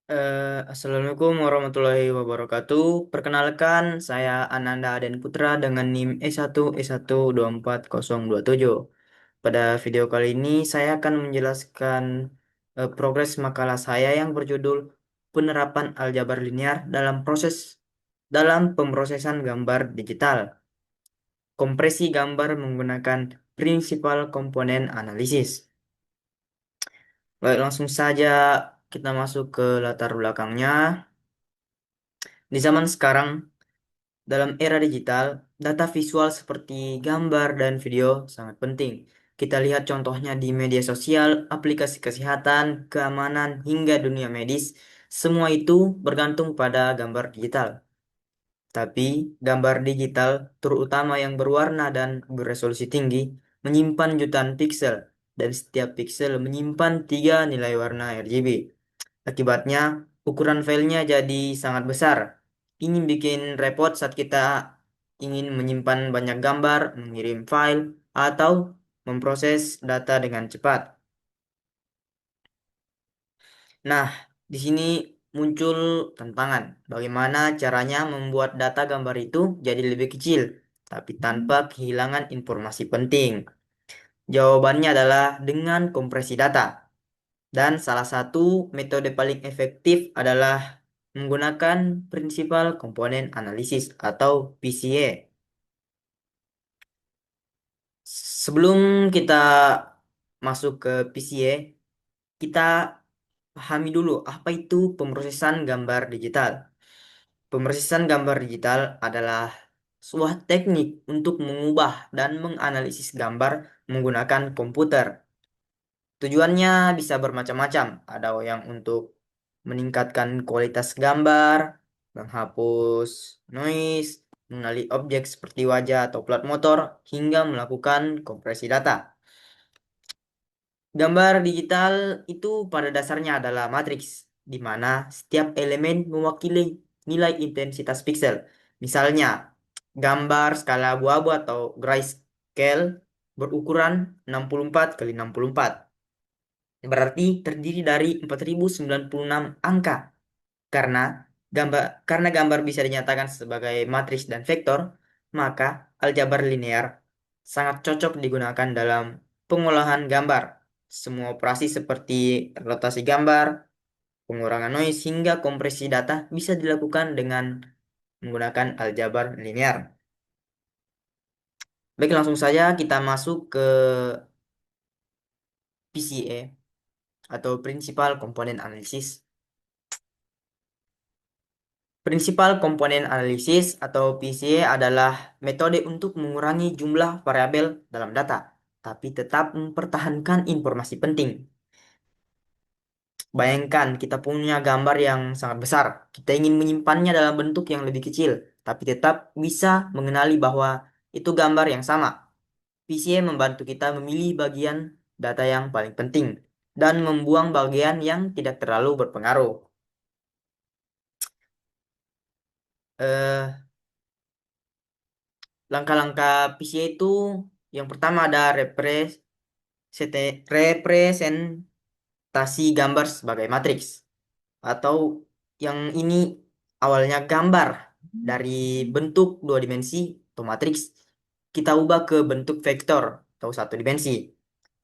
Assalamualaikum warahmatullahi wabarakatuh. Perkenalkan, saya Ananda Aden Putra dengan NIM E1E12407. Pada video kali ini, saya akan menjelaskan progres makalah saya yang berjudul Penerapan Aljabar Linear dalam Pemrosesan Gambar Digital. Kompresi gambar menggunakan prinsipal komponen analisis. Baik, langsung saja kita masuk ke latar belakangnya. Di zaman sekarang, dalam era digital, data visual seperti gambar dan video sangat penting. Kita lihat contohnya di media sosial, aplikasi kesehatan, keamanan, hingga dunia medis. Semua itu bergantung pada gambar digital. Tapi, gambar digital, terutama yang berwarna dan beresolusi tinggi, menyimpan jutaan piksel, dan setiap piksel menyimpan tiga nilai warna RGB. Akibatnya, ukuran filenya jadi sangat besar. Ini bikin repot saat kita ingin menyimpan banyak gambar, mengirim file, atau memproses data dengan cepat. Nah, di sini muncul tantangan. Bagaimana caranya membuat data gambar itu jadi lebih kecil, tapi tanpa kehilangan informasi penting? Jawabannya adalah dengan kompresi data. Dan salah satu metode paling efektif adalah menggunakan prinsipal komponen analisis atau PCA. Sebelum kita masuk ke PCA, kita pahami dulu apa itu pemrosesan gambar digital. Pemrosesan gambar digital adalah sebuah teknik untuk mengubah dan menganalisis gambar menggunakan komputer. Tujuannya bisa bermacam-macam. Ada yang untuk meningkatkan kualitas gambar, menghapus noise, mengenali objek seperti wajah atau plat motor, hingga melakukan kompresi data. Gambar digital itu pada dasarnya adalah matriks, di mana setiap elemen mewakili nilai intensitas piksel. Misalnya, gambar skala abu-abu atau grayscale berukuran 64 kali 64. Berarti terdiri dari 4096 angka. Karena gambar bisa dinyatakan sebagai matriks dan vektor, maka aljabar linear sangat cocok digunakan dalam pengolahan gambar. Semua operasi seperti rotasi gambar, pengurangan noise hingga kompresi data bisa dilakukan dengan menggunakan aljabar linear. Baik, langsung saja kita masuk ke PCA atau Principal Component Analysis. Prinsipal komponen analisis atau PCA adalah metode untuk mengurangi jumlah variabel dalam data, tapi tetap mempertahankan informasi penting. Bayangkan kita punya gambar yang sangat besar. Kita ingin menyimpannya dalam bentuk yang lebih kecil, tapi tetap bisa mengenali bahwa itu gambar yang sama. PCA membantu kita memilih bagian data yang paling penting dan membuang bagian yang tidak terlalu berpengaruh. Eh, Langkah-langkah PCA itu yang pertama ada representasi gambar sebagai matriks atau yang ini awalnya gambar dari bentuk dua dimensi atau matriks kita ubah ke bentuk vektor atau satu dimensi.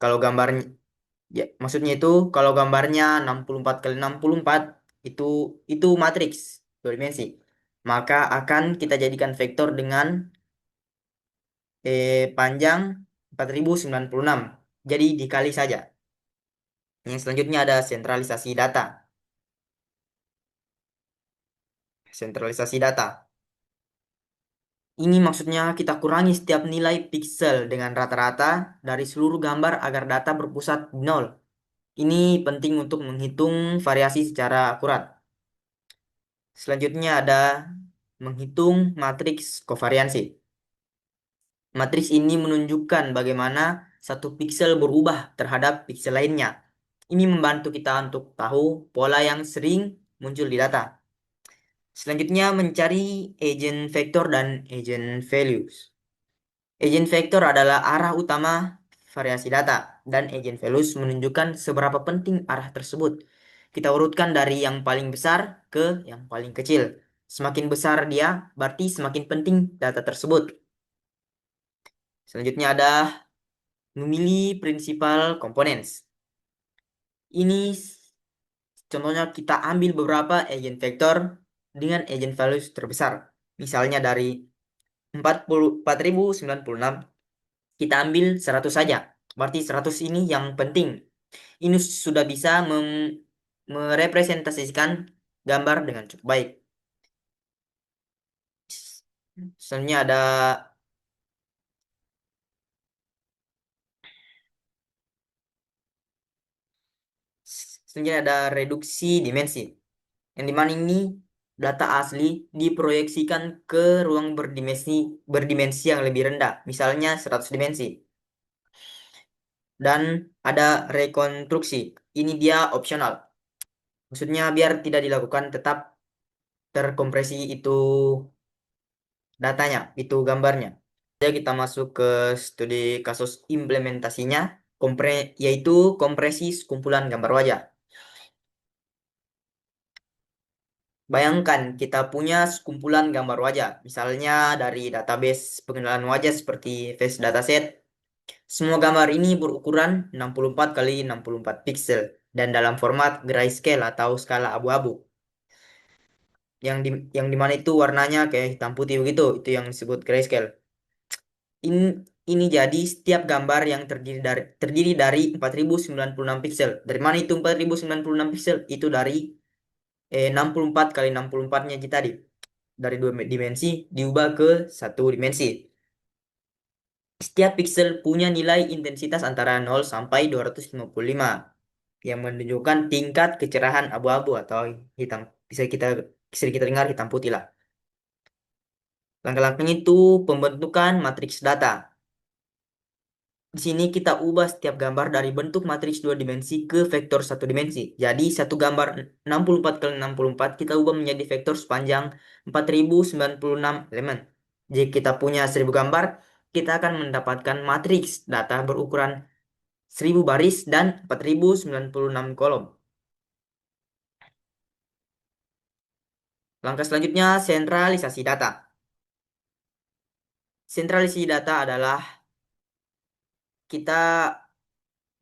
Kalau gambarnya ya maksudnya itu kalau gambarnya 64 kali 64 itu itu matriks dua dimensi. Maka akan kita jadikan vektor dengan panjang 4096. Jadi dikali saja. Yang selanjutnya ada sentralisasi data. Sentralisasi data. Ini maksudnya kita kurangi setiap nilai piksel dengan rata-rata dari seluruh gambar agar data berpusat di nol. Ini penting untuk menghitung variasi secara akurat. Selanjutnya ada menghitung matriks kovariansi. Matriks ini menunjukkan bagaimana satu piksel berubah terhadap piksel lainnya. Ini membantu kita untuk tahu pola yang sering muncul di data. Selanjutnya mencari agent vector dan agent values. Agent vector adalah arah utama variasi data dan agent values menunjukkan seberapa penting arah tersebut. Kita urutkan dari yang paling besar ke yang paling kecil. Semakin besar dia, berarti semakin penting data tersebut. Selanjutnya ada memilih principal components. Ini contohnya kita ambil beberapa agent vector dengan agent values terbesar. Misalnya dari 4096 kita ambil 100 saja. Berarti 100 ini yang penting. Ini sudah bisa merepresentasikan gambar dengan cukup baik. Selanjutnya ada reduksi dimensi. Yang dimana ini data asli diproyeksikan ke ruang berdimensi yang lebih rendah. Misalnya 100 dimensi. Dan ada rekonstruksi. Ini dia opsional. Maksudnya biar tidak dilakukan tetap terkompresi itu datanya, itu gambarnya. Jadi kita masuk ke studi kasus implementasinya, yaitu kompresi kumpulan gambar wajah. Bayangkan kita punya sekumpulan gambar wajah, misalnya dari database pengenalan wajah seperti Face Dataset. Semua gambar ini berukuran 64 kali 64 pixel dan dalam format grayscale atau skala abu-abu. Yang dimana itu warnanya kayak hitam putih begitu, itu yang disebut grayscale. In, ini jadi setiap gambar yang terdiri dari 4096 pixel. Dari mana itu 4096 pixel? Itu dari 64 kali 64-nya tadi. Dari dua dimensi diubah ke satu dimensi. Setiap pixel punya nilai intensitas antara 0 sampai 255 yang menunjukkan tingkat kecerahan abu-abu atau hitam. Bisa kita dengar hitam putih lah. Langkah-langkahnya itu pembentukan matriks data. Di sini kita ubah setiap gambar dari bentuk matriks dua dimensi ke vektor satu dimensi. Jadi satu gambar 64 kali 64 kita ubah menjadi vektor sepanjang 4096 elemen. Jika kita punya 1000 gambar, kita akan mendapatkan matriks data berukuran 1000 baris dan 4096 kolom. Langkah selanjutnya sentralisasi data. Sentralisasi data adalah kita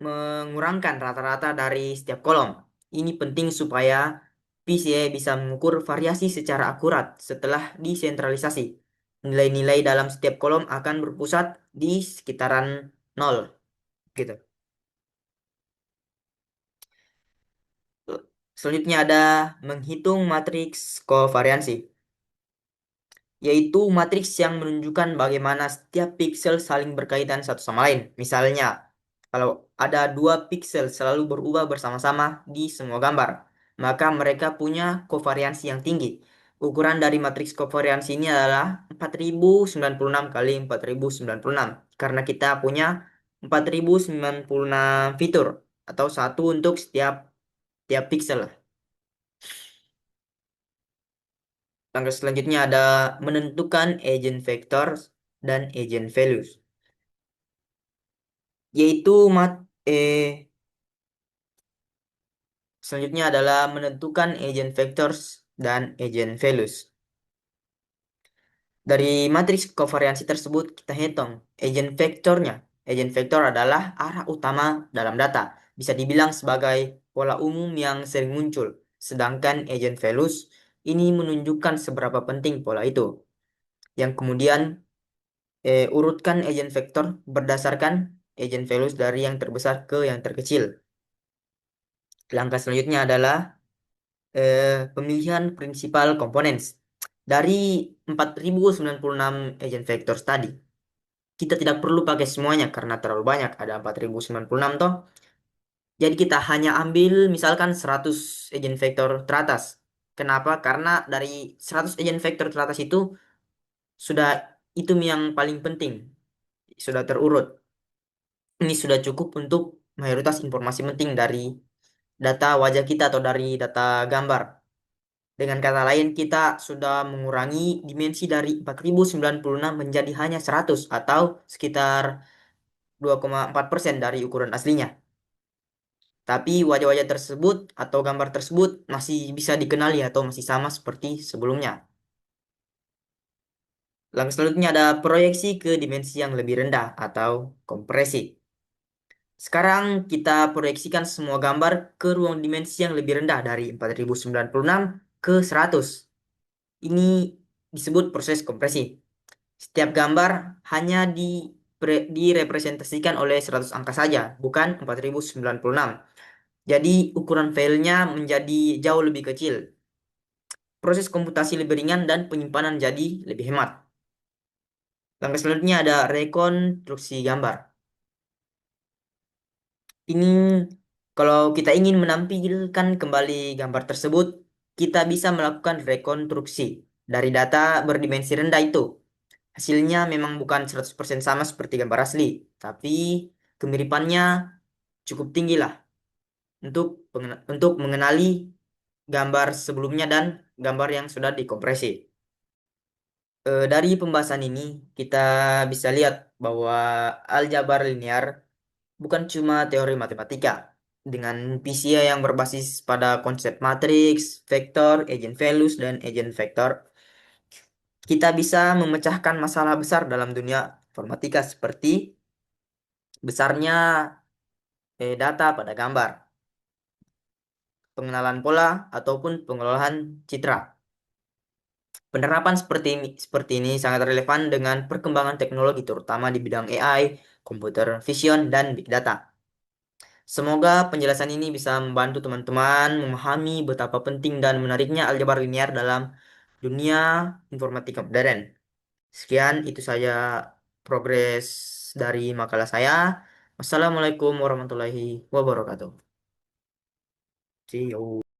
mengurangkan rata-rata dari setiap kolom. Ini penting supaya PCA bisa mengukur variasi secara akurat setelah disentralisasi. Nilai-nilai dalam setiap kolom akan berpusat di sekitaran 0. Gitu. Selanjutnya ada menghitung matriks kovariansi, yaitu matriks yang menunjukkan bagaimana setiap pixel saling berkaitan satu sama lain. Misalnya, kalau ada dua pixel selalu berubah bersama-sama di semua gambar, maka mereka punya kovariansi yang tinggi. Ukuran dari matriks kovariansi ini adalah 4096 kali 4096, karena kita punya 4096 fitur atau satu untuk setiap tiap pixel. Langkah selanjutnya ada menentukan agent vectors dan agent values, yaitu selanjutnya adalah menentukan agent vectors dan agent values. Dari matriks kovariansi tersebut kita hitung agent vektornya. Agent vektor adalah arah utama dalam data. Bisa dibilang sebagai pola umum yang sering muncul. Sedangkan agent values ini menunjukkan seberapa penting pola itu. Yang kemudian urutkan agent vektor berdasarkan agent values dari yang terbesar ke yang terkecil. Langkah selanjutnya adalah pemilihan principal components. Dari 4096 agent vectors tadi, kita tidak perlu pakai semuanya karena terlalu banyak, ada 4096 toh. Jadi kita hanya ambil misalkan 100 agent vector teratas. Kenapa? Karena dari 100 agent vector teratas itu sudah itu yang paling penting, sudah terurut. Ini sudah cukup untuk mayoritas informasi penting dari data wajah kita atau dari data gambar. Dengan kata lain, kita sudah mengurangi dimensi dari 4096 menjadi hanya 100 atau sekitar 2,4% dari ukuran aslinya. Tapi wajah-wajah tersebut atau gambar tersebut masih bisa dikenali atau masih sama seperti sebelumnya. Langkah selanjutnya ada proyeksi ke dimensi yang lebih rendah atau kompresi. Sekarang kita proyeksikan semua gambar ke ruang dimensi yang lebih rendah dari 4096 ke 100. Ini disebut proses kompresi. Setiap gambar hanya direpresentasikan oleh 100 angka saja, bukan 4096. Jadi ukuran filenya menjadi jauh lebih kecil. Proses komputasi lebih ringan dan penyimpanan jadi lebih hemat. Langkah selanjutnya ada rekonstruksi gambar. Ini kalau kita ingin menampilkan kembali gambar tersebut, kita bisa melakukan rekonstruksi dari data berdimensi rendah itu. Hasilnya memang bukan 100% sama seperti gambar asli, tapi kemiripannya cukup tinggi lah untuk mengenali gambar sebelumnya dan gambar yang sudah dikompresi. Dari pembahasan ini kita bisa lihat bahwa aljabar linear bukan cuma teori matematika. Dengan PCA yang berbasis pada konsep matriks, vektor, eigenvalues, dan eigenvektor, kita bisa memecahkan masalah besar dalam dunia informatika seperti besarnya data pada gambar, pengenalan pola, ataupun pengelolaan citra. Penerapan seperti ini sangat relevan dengan perkembangan teknologi terutama di bidang AI, computer vision, dan big data. Semoga penjelasan ini bisa membantu teman-teman memahami betapa penting dan menariknya aljabar linear dalam dunia informatika modern. Sekian, itu saja progres dari makalah saya. Wassalamualaikum warahmatullahi wabarakatuh. See you.